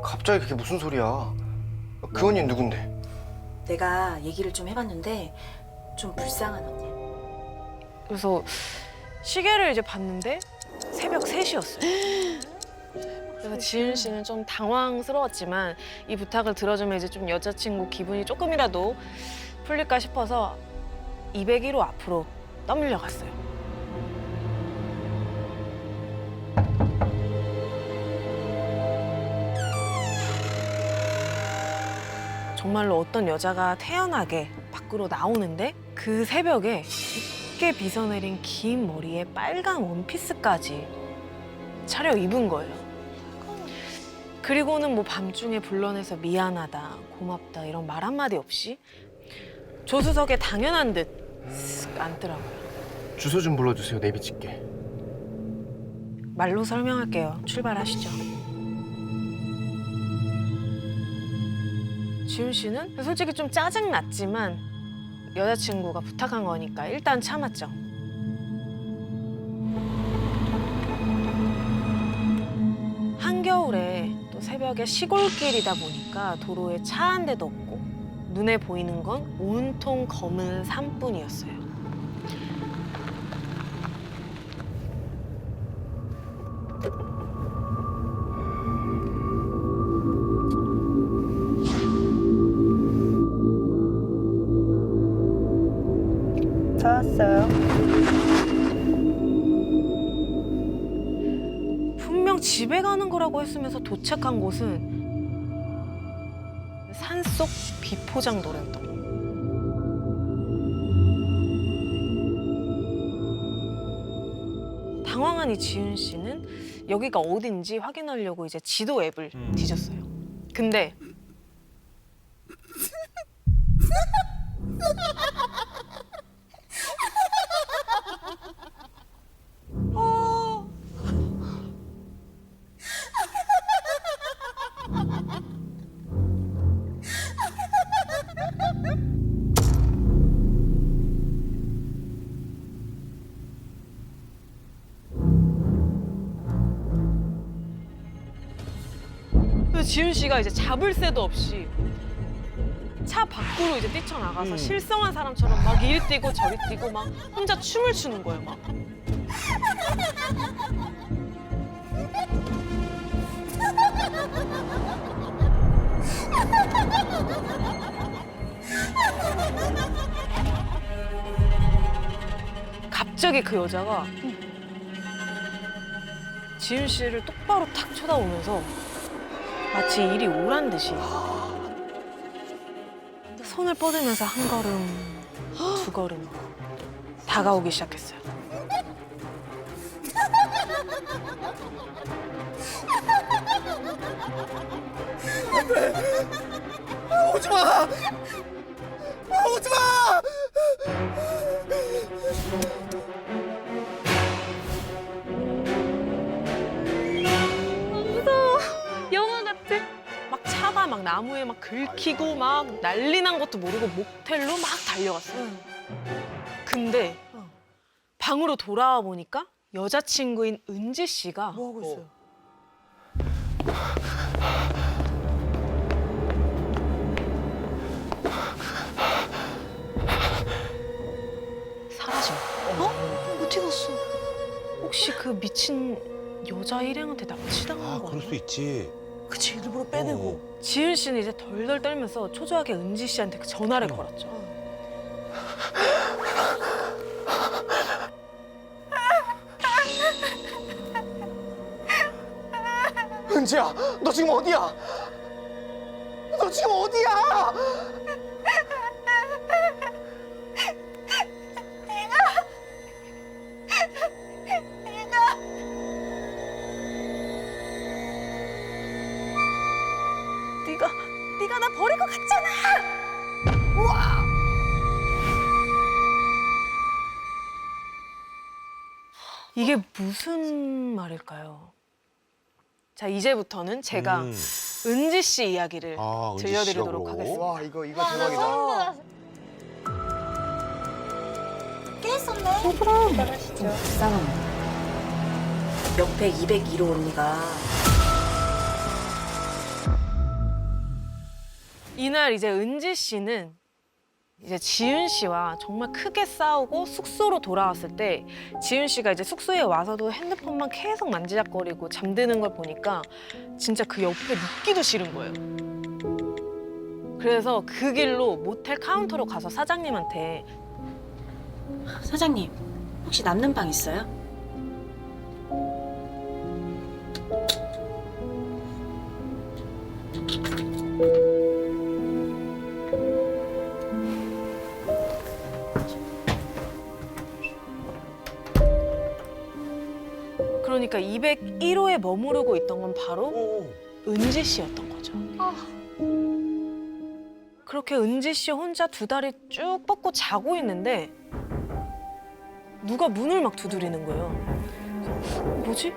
갑자기 그게 무슨 소리야? 그 언니는 누군데? 내가 얘기를 좀 해봤는데 좀 불쌍한 언니야. 그래서 시계를 이제 봤는데 새벽 3시였어요. 그래서 지은 씨는 좀 당황스러웠지만 이 부탁을 들어주면 이제 좀 여자친구 기분이 조금이라도 풀릴까 싶어서 201호 앞으로 떠밀려 갔어요. 정말로 어떤 여자가 태연하게 밖으로 나오는데 그 새벽에 짙게 빗어내린 긴 머리에 빨간 원피스까지 차려입은 거예요. 그리고는 뭐 밤중에 불러내서 미안하다, 고맙다 이런 말 한마디 없이 조수석에 당연한 듯 쓱 앉더라고요. 주소 좀 불러주세요. 내비 찍게. 말로 설명할게요. 출발하시죠. 지훈 씨는 솔직히 좀 짜증났지만 여자친구가 부탁한 거니까 일단 참았죠. 한겨울에 또 새벽에 시골길이다 보니까 도로에 차 한 대도 없고 눈에 보이는 건 온통 검은 산뿐이었어요. 찾았어요. 분명 집에 가는 거라고 했으면서 도착한 곳은 산속 비포장 노래동. 당황한 이 지은 씨는 여기가 어딘지 확인하려고 이제 지도 앱을 뒤졌어요. 근데 지훈 씨가 이제 잡을 새도 없이 차 밖으로 이제 뛰쳐나가서 실성한 사람처럼 막 이리 뛰고 저리 뛰고 막 혼자 춤을 추는 거예요, 막. 갑자기 그 여자가 지훈 씨를 똑바로 탁 쳐다보면서 마치 일이 오란 듯이 손을 뻗으면서 한 걸음, 두 걸음 다가오기 시작했어요. 오지 마! 오지 마! 무서워. 영화 같아. 막 차가 막 나무에 막 긁히고 막 난리 난 것도 모르고 목텔로 막 달려갔어요. 근데 방으로 돌아와 보니까 여자친구인 은지 씨가 뭐 하고 있어요? 사라진 거예요. 어디 갔어? 혹시 그 미친 여자 일행한테 납치당한 거 그럴 아니야? 수 있지. 그치, 일부러 빼내고. 지은 씨는 이제 덜덜 떨면서 초조하게 은지 씨한테 그 전화를 걸었죠. 은지야, 너 지금 어디야? 너 지금 어디야? 네가 나 버리고 갔잖아. 우와. 이게 무슨 말일까요? 자, 이제부터는 제가 은지 씨 이야기를 은지 들려드리도록 씨라고. 하겠습니다. 와, 이거 대박이다. 깼었네. 그럼. 좀 불쌍하네. 몇백, 201호 언니가. 이날 이제 은지 씨는 이제 지윤 씨와 정말 크게 싸우고 숙소로 돌아왔을 때 지윤 씨가 이제 숙소에 와서도 핸드폰만 계속 만지작거리고 잠드는 걸 보니까 진짜 그 옆에 눕기도 싫은 거예요. 그래서 그 길로 모텔 카운터로 가서 사장님한테 사장님, 혹시 남는 방 있어요? 그러니까 201호에 머무르고 있던 건 바로 은지 씨였던 거죠. 그렇게 은지 씨 혼자 두 다리 쭉 뻗고 자고 있는데 누가 문을 막 두드리는 거예요. 뭐지?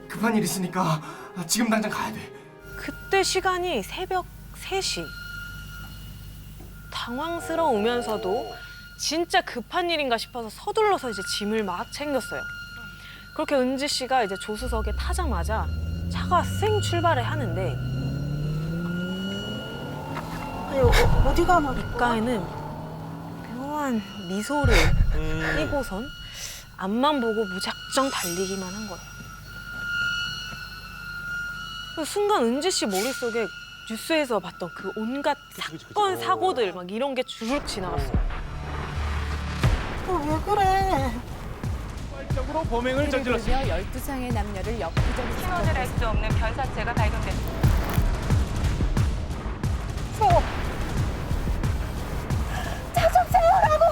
급한 일 있으니까 지금 당장 가야 돼. 그때 시간이 새벽 3시. 당황스러우면서도 진짜 급한 일인가 싶어서 서둘러서 이제 짐을 막 챙겼어요. 그렇게 은지 씨가 이제 조수석에 타자마자 차가 쌩 출발을 하는데 아니, 어디가 막 입가에는 묘한 미소를 띠고선 앞만 보고 무작정 달리기만 한 거예요. 그 순간 은지 씨 머릿속에 뉴스에서 봤던 그 온갖 사건, 사고들 막 이런 게 주룩 지나갔어요. 왜 그래? 적으로 범행을 저질렀습니다. 12상의 남녀를 엽기적으로 신원을 알 수 없는 변사체가 발견됐습니다. 차좀 세우라고!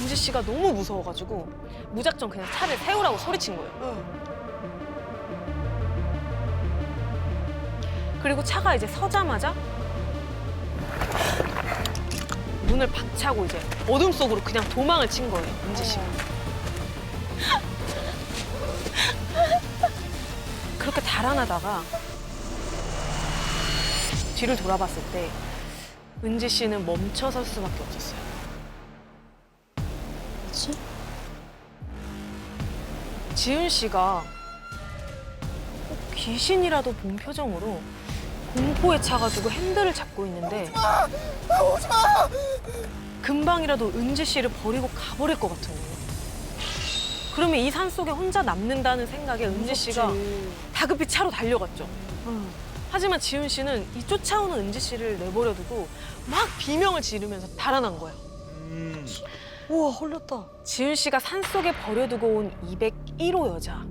은지 씨가 너무 무서워가지고 무작정 그냥 차를 세우라고 소리친 거예요. 그리고 차가 이제 서자마자 문을 박차고 이제 어둠 속으로 그냥 도망을 친 거예요, 은지 씨가. 그렇게 달아나다가 뒤를 돌아봤을 때 은지 씨는 멈춰설 수밖에 없었어요. 뭐지? 지은 씨가 귀신이라도 본 표정으로 공포에 차가지고 핸들을 잡고 있는데 오지마! 금방이라도 은지 씨를 버리고 가버릴 것 같은 거예요. 그러면 이 산속에 혼자 남는다는 생각에 은지 씨가 다급히 차로 달려갔죠. 하지만 지은 씨는 이 쫓아오는 은지 씨를 내버려두고 막 비명을 지르면서 달아난 거예요. 우와, 홀렸다. 지은 씨가 산속에 버려두고 온 201호 여자.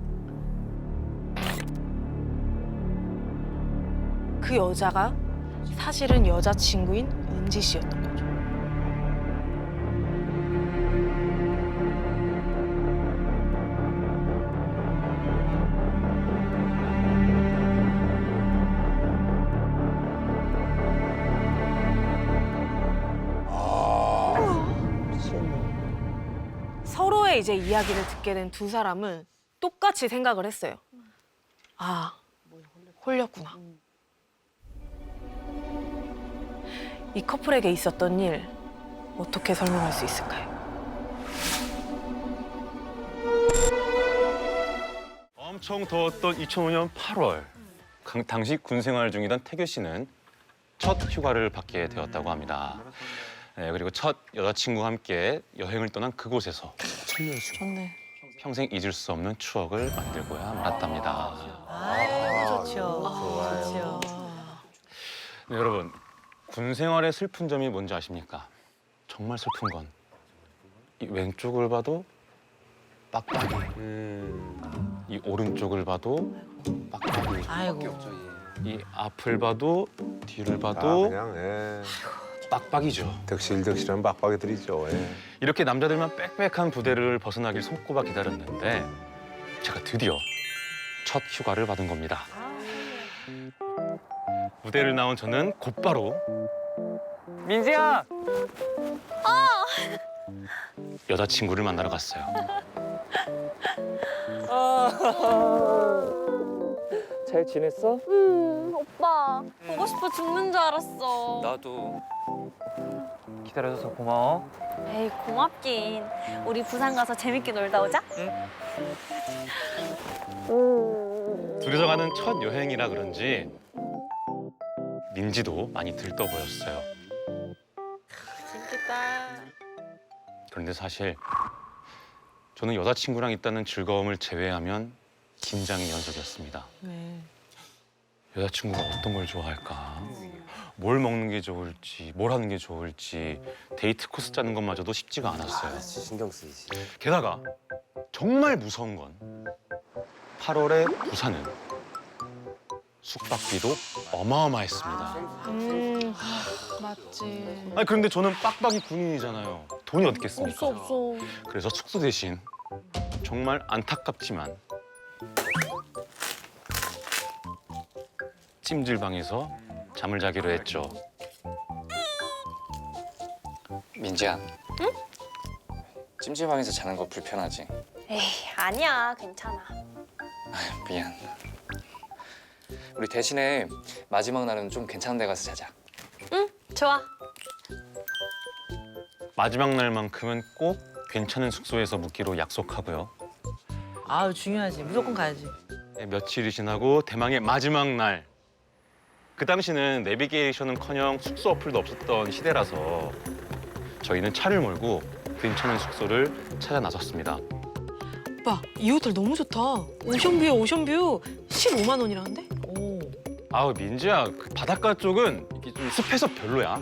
그 여자가 사실은 여자친구인 은지 씨였던 거죠. 서로의 이제 이야기를 듣게 된 두 사람은 똑같이 생각을 했어요. 아, 홀렸구나. 이 커플에게 있었던 일 어떻게 설명할 수 있을까요? 엄청 더웠던 2005년 8월 당시 군 생활 중이던 태규 씨는 첫 휴가를 받게 되었다고 합니다. 네, 그리고 첫 여자친구와 함께 여행을 떠난 그곳에서 좋네. 평생 잊을 수 없는 추억을 만들고야 말았답니다. 아유, 좋죠. 좋아요. 네, 여러분, 군 생활의 슬픈 점이 뭔지 아십니까? 정말 슬픈 건 이 왼쪽을 봐도 빡빡이, 이 오른쪽을 봐도 빡빡이, 아이고. 이 앞을 봐도 뒤를 아, 봐도 그냥 예. 빡빡이죠. 덕실덕실한 빡빡이들이죠. 예. 이렇게 남자들만 빽빽한 부대를 벗어나길 손꼽아 기다렸는데 제가 드디어 첫 휴가를 받은 겁니다. 무대를 나온 저는 곧바로 민지야! 여자친구를 만나러 갔어요. 잘 지냈어? 오빠 보고 싶어 죽는 줄 알았어. 나도. 기다려줘서 고마워. 에이 고맙긴. 우리 부산 가서 재밌게 놀다 오자. 둘이서 가는 첫 여행이라 그런지 민지도 많이 들떠 보였어요. 재밌겠다. 그런데 사실 저는 여자친구랑 있다는 즐거움을 제외하면 긴장의 연속이었습니다. 네. 여자친구가 어떤 걸 좋아할까? 뭘 먹는 게 좋을지, 뭘 하는 게 좋을지 데이트 코스 짜는 것마저도 쉽지가 않았어요. 신경 쓰이지. 게다가 정말 무서운 건 8월에 부산은 숙박비도 어마어마했습니다. 맞지. 아니 그런데 저는 빡빡이 군인이잖아요. 돈이 어딨겠습니까? 없어. 그래서 숙소 대신 정말 안타깝지만 찜질방에서 잠을 자기로 했죠. 민지야. 응? 찜질방에서 자는 거 불편하지? 에이 아니야 괜찮아. 미안. 우리 대신에 마지막 날은 좀 괜찮은 데 가서 자자. 응 좋아. 마지막 날만큼은 꼭 괜찮은 숙소에서 묵기로 약속하고요. 아유 중요하지. 무조건 가야지. 네, 며칠이 지나고 대망의 마지막 날. 그 당시는 내비게이션은커녕 숙소 어플도 없었던 시대라서 저희는 차를 몰고 괜찮은 숙소를 찾아 나섰습니다. 오빠 이 호텔 너무 좋다. 오션뷰에 오션뷰 15만 원이라는데? 오. 아우 민지야, 그 바닷가 쪽은 이게 좀 습해서 별로야.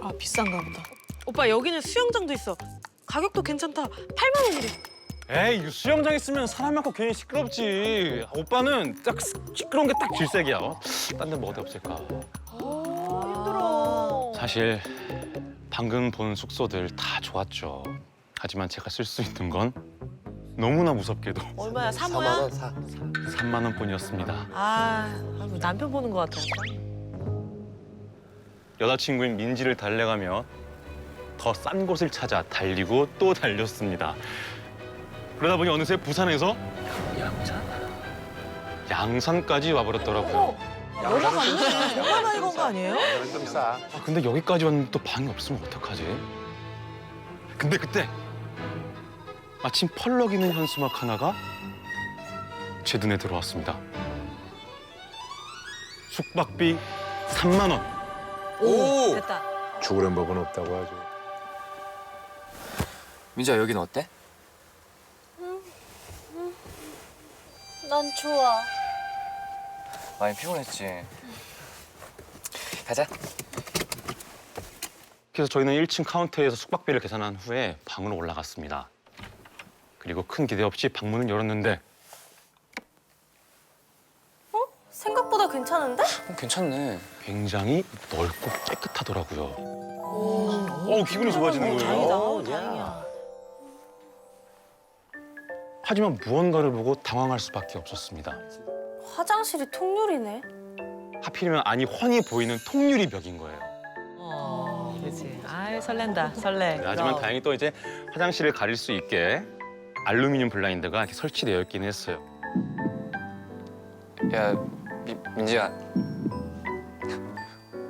아 비싼가 보다. 오빠 여기는 수영장도 있어. 가격도 괜찮다. 8만 원이래. 에이 수영장 있으면 사람 많고 괜히 시끄럽지. 오빠는 딱 시끄러운 게 딱 질색이야. 딴 데 뭐 어디 없을까? 힘들어. 사실 방금 본 숙소들 다 좋았죠. 하지만 제가 쓸 수 있는 건 너무나 무섭게도 얼마야? 3호야? 3만 원뿐이었습니다. 아이고, 남편 보는 것 같아. 여자친구인 민지를 달래가며 더 싼 곳을 찾아 달리고 또 달렸습니다. 그러다 보니 어느새 부산에서 양산까지 와버렸더라고요. 얼마 많네. 얼마 많이 건 거 아니에요? 좀 싸. 근데 여기까지 왔는데 또 방이 없으면 어떡하지? 근데 그때 마침 펄럭이는 현수막 하나가 제 눈에 들어왔습니다. 숙박비 3만 원. 오! 됐다. 죽으란 법은 없다고 하죠. 민지야, 여긴 어때? 난 좋아. 많이 피곤했지. 가자. 그래서 저희는 1층 카운터에서 숙박비를 계산한 후에 방으로 올라갔습니다. 그리고 큰 기대 없이 방문을 열었는데 생각보다 괜찮은데? 괜찮네. 굉장히 넓고 깨끗하더라고요. 기분이 좋아지는 거예요. 다행이야. 하지만 무언가를 보고 당황할 수밖에 없었습니다. 화장실이 통유리네. 하필이면 아니 훤히 보이는 통유리 벽인 거예요. 그렇지. 아이 설렌다. 설레. 하지만 다행히 또 이제 화장실을 가릴 수 있게 알루미늄 블라인드가 이렇게 설치되어 있긴 했어요. 야, 민지야.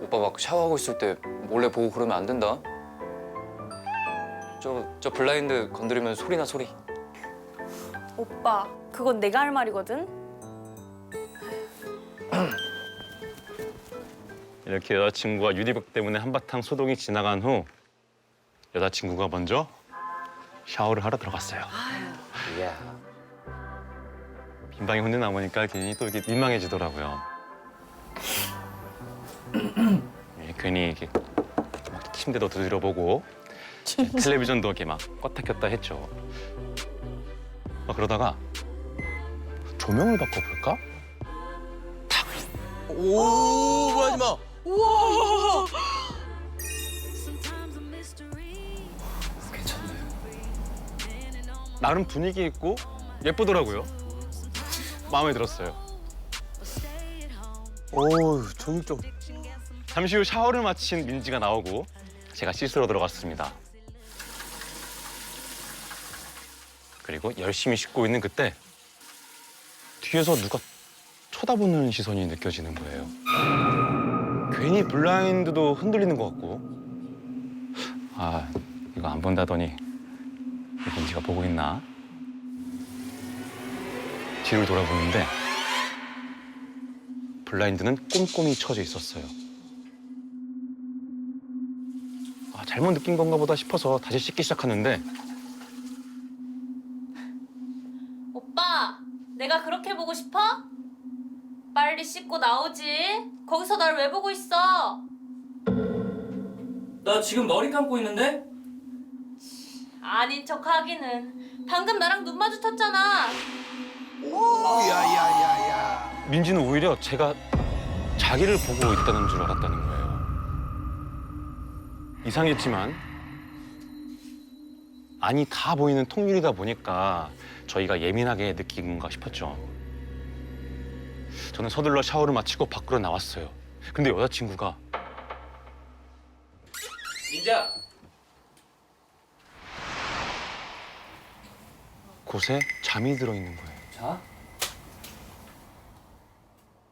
오빠 막 샤워하고 있을 때 몰래 보고 그러면 안 된다. 저 블라인드 건드리면 소리나 소리. 오빠 그건 내가 할 말이거든. 이렇게 여자친구가 유리벽 때문에 한바탕 소동이 지나간 후 여자친구가 먼저 샤워를 하러 들어갔어요. 야. 빈방에 혼자 남으니까 괜히 또 이렇게 민망해지더라고요. 괜히 이렇게 막 침대도 두드려보고 텔레비전도 이렇게 막 껐다 켰다 했죠. 막 그러다가 조명을 바꿔볼까? 오, 하지 마. 우와. 나름 분위기 있고 예쁘더라고요. 마음에 들었어요. 어우, 저기 좀. 잠시 후 샤워를 마친 민지가 나오고 제가 씻으러 들어갔습니다. 그리고 열심히 씻고 있는 그때 뒤에서 누가 쳐다보는 시선이 느껴지는 거예요. 괜히 블라인드도 흔들리는 것 같고 아, 이거 안 본다더니 민지가 보고 있나? 뒤를 돌아보는데 블라인드는 꼼꼼히 쳐져 있었어요. 아, 잘못 느낀 건가 보다 싶어서 다시 씻기 시작하는데 오빠, 내가 그렇게 보고 싶어? 빨리 씻고 나오지. 거기서 날 왜 보고 있어? 나 지금 머리 감고 있는데? 아닌 척 하기는. 방금 나랑 눈 마주쳤잖아. 야야야야. 민지는 오히려 제가 자기를 보고 있다는 줄 알았다는 거예요. 이상했지만 아니 다 보이는 통밀이다 보니까 저희가 예민하게 느낀 건가 싶었죠. 저는 서둘러 샤워를 마치고 밖으로 나왔어요. 근데 여자친구가 민지야. 곳에 잠이 들어있는 거예요. 자?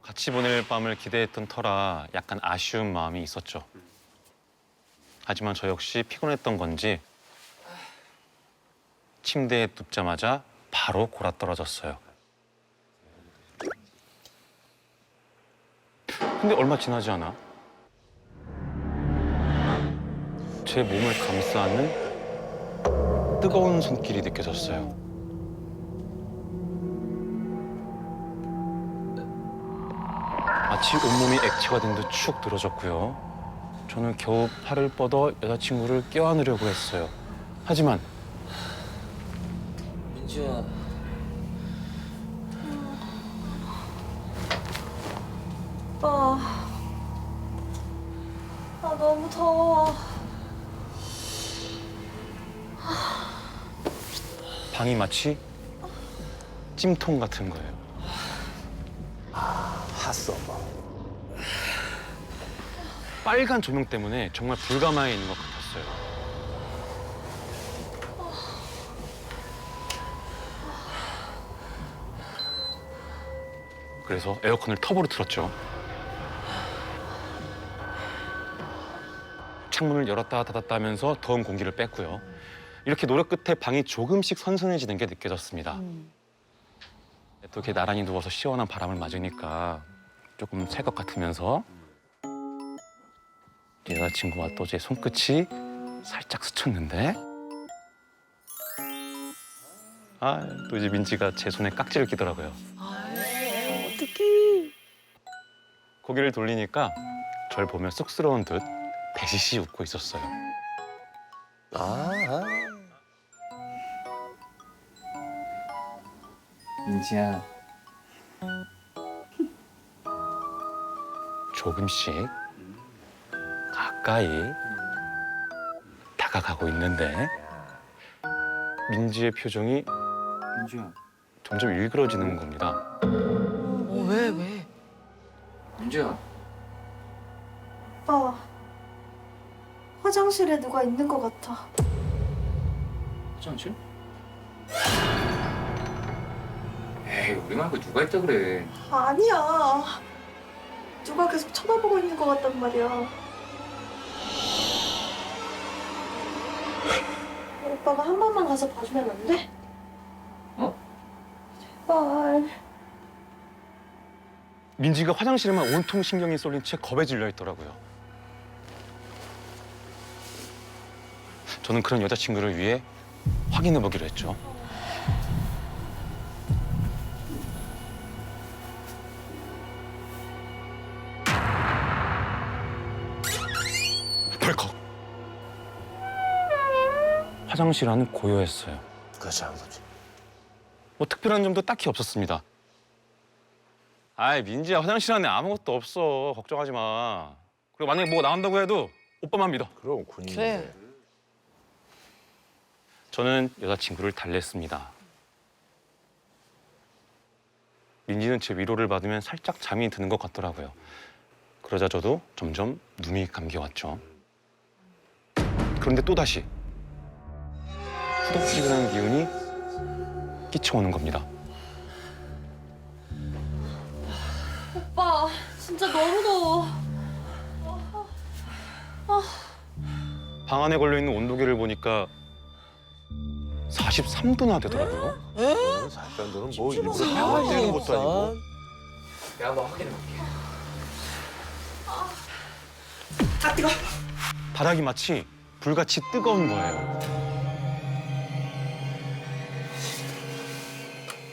같이 보낼 밤을 기대했던 터라 약간 아쉬운 마음이 있었죠. 하지만 저 역시 피곤했던 건지 침대에 눕자마자 바로 골아떨어졌어요. 근데 얼마 지나지 않아 제 몸을 감싸는 뜨거운 손길이 느껴졌어요. 마치 온몸이 액체가 된 듯 축 늘어졌고요. 저는 겨우 팔을 뻗어 여자친구를 껴안으려고 했어요. 하지만 민지야. 아, 너무 더워. 방이 마치 찜통 같은 거예요. 핫서버. 빨간 조명 때문에 정말 불가마에 있는 것 같았어요. 그래서 에어컨을 터보로 틀었죠. 창문을 열었다 닫았다 하면서 더운 공기를 뺐고요. 이렇게 노력 끝에 방이 조금씩 선선해지는 게 느껴졌습니다. 또 이렇게 나란히 누워서 시원한 바람을 맞으니까 조금 찰 것 같으면서 여자친구와 또 제 손끝이 살짝 스쳤는데 아, 또 이제 민지가 제 손에 깍지를 끼더라고요. 어떡해. 고개를 돌리니까 절 보며 쑥스러운 듯 배시시 웃고 있었어요. 민지야. 조금씩 가까이 다가가고 있는데 민지의 표정이 민지야. 점점 일그러지는 겁니다. 왜? 민지야. 오빠, 화장실에 누가 있는 것 같아. 화장실? 에이, 우리 말고 누가 있다 그래. 아니야. 누가 계속 쳐다보고 있는 것 같단 말이야. 오빠가 한 번만 가서 봐주면 안 돼? 어? 제발. 민지가 화장실에만 온통 신경이 쏠린 채 겁에 질려 있더라고요. 저는 그런 여자친구를 위해 확인해 보기로 했죠. 화장실 안은 고요했어요. 그렇지 안 보지. 뭐 특별한 점도 딱히 없었습니다. 아이 민지야, 화장실 안에 아무것도 없어. 걱정하지 마. 그리고 만약에 뭐가 나온다고 해도 오빠만 믿어. 그럼 군인인데. 저는 여자친구를 달랬습니다. 민지는 제 위로를 받으면 살짝 잠이 드는 것 같더라고요. 그러자 저도 점점 눈이 감겨왔죠. 그런데 또다시 후덥지근한 기운이 끼쳐오는 겁니다. 오빠, 진짜 너무 더워. 방 안에 걸려있는 온도계를 보니까 43도나 되더라고요. 살단 너는 뭐 일부러 병원 떼는 것도 아니고. 내가 한번 확인해 볼게. 바닥이 마치 불같이 뜨거운 거예요.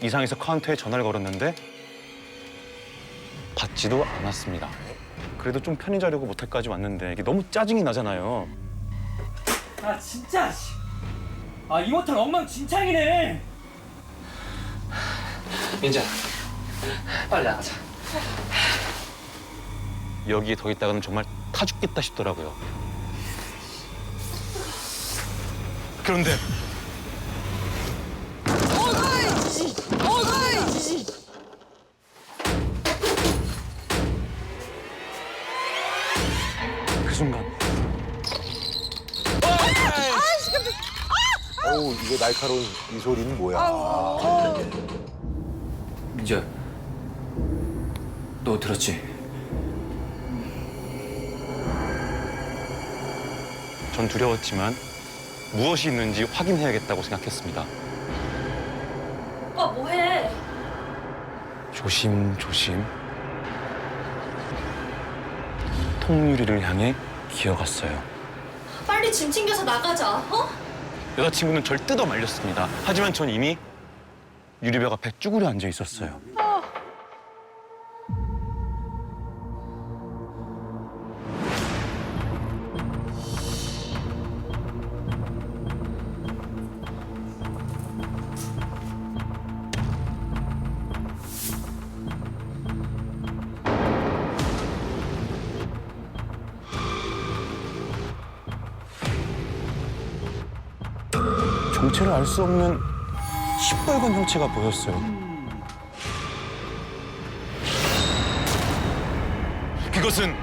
이상해서 카운터에 전화를 걸었는데 받지도 않았습니다. 그래도 좀 편히 자려고 모텔까지 왔는데 이게 너무 짜증이 나잖아요. 아 진짜. 아 이 모텔 엉망진창이네. 민지야, 빨리 나가자. 여기에 더 있다가는 정말 타 죽겠다 싶더라고요. 그런데 그 순간 어우 이거 날카로운 이 소리는 뭐야? 민지야, 너 들었지? 전 두려웠지만 무엇이 있는지 확인해야겠다고 생각했습니다. 오빠 뭐해? 조심조심 통유리를 향해 기어갔어요. 빨리 짐 챙겨서 나가자, 어? 여자친구는 절 뜯어 말렸습니다. 하지만 전 이미 유리벽 앞에 쭈그려 앉아 있었어요. 정체를 알 수 없는 시뻘건 형체가 보였어요. 그것은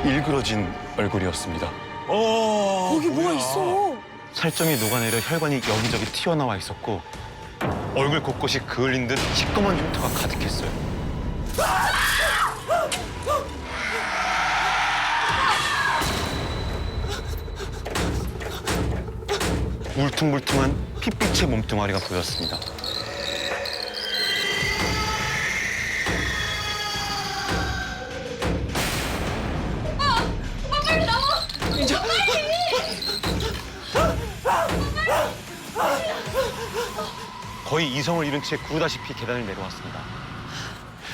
일그러진 얼굴이었습니다. 거기 뭐가 있어? 살점이 녹아내려 혈관이 여기저기 튀어나와 있었고 얼굴 곳곳이 그을린 듯 시꺼먼 흉터가 가득했어요. 울퉁불퉁한 핏빛의 몸뚱아리가 보였습니다. 오빠 빨리 나와! 민지! 거의 이성을 잃은 채 구르다시피 계단을 내려왔습니다.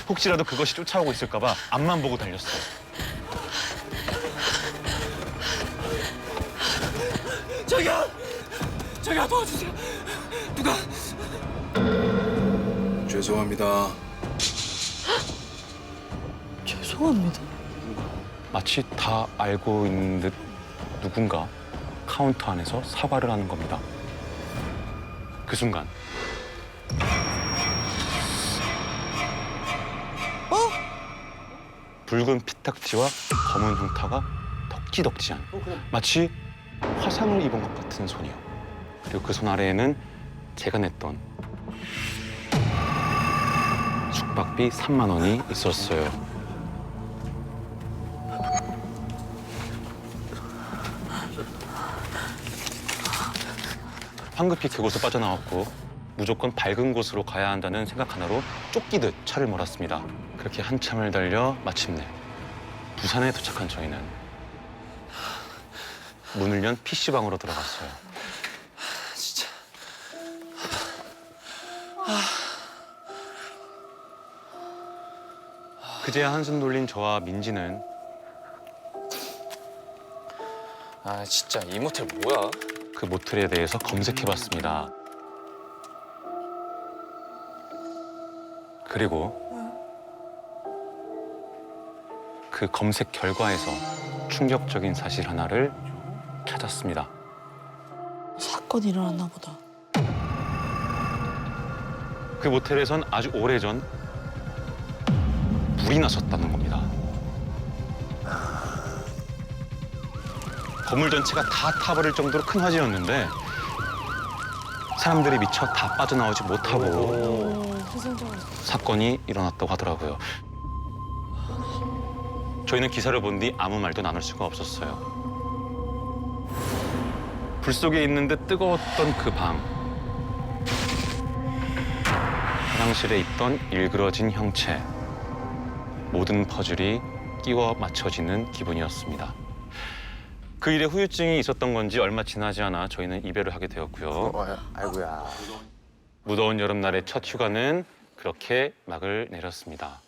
혹시라도 그것이 쫓아오고 있을까 봐 앞만 보고 달렸어요. 저기요 도와주세요. 누가? 죄송합니다. 죄송합니다. 마치 다 알고 있는 듯 누군가 카운터 안에서 사과를 하는 겁니다. 그 순간 붉은 피딱지와 검은 흉터가 덕지덕지한 마치 화상을 입은 것 같은 손이요. 그리고 그 손 아래에는 제가 냈던 숙박비 3만 원이 있었어요. 황급히 그곳을 빠져나왔고 무조건 밝은 곳으로 가야 한다는 생각 하나로 쫓기듯 차를 몰았습니다. 그렇게 한참을 달려 마침내 부산에 도착한 저희는 문을 연 PC방으로 들어갔어요. 진짜. 그제야 한숨 돌린 저와 민지는 아 진짜 이 모텔 뭐야? 그 모텔에 대해서 검색해봤습니다. 그리고 그 검색 결과에서 충격적인 사실 하나를 찾았습니다. 사건이 일어났나 보다. 그 모텔에선 아주 오래전 불이 났었다는 겁니다. 건물 전체가 다 타버릴 정도로 큰 화재였는데 사람들이 미처 다 빠져나오지 못하고 사건이 일어났다고 하더라고요. 저희는 기사를 본 뒤 아무 말도 나눌 수가 없었어요. 불 속에 있는데 뜨거웠던 그 방. 화장실에 있던 일그러진 형체. 모든 퍼즐이 끼워 맞춰지는 기분이었습니다. 그 일에 후유증이 있었던 건지 얼마 지나지 않아 저희는 이별을 하게 되었고요. 아이고야. 무더운 여름날의 첫 휴가는 그렇게 막을 내렸습니다.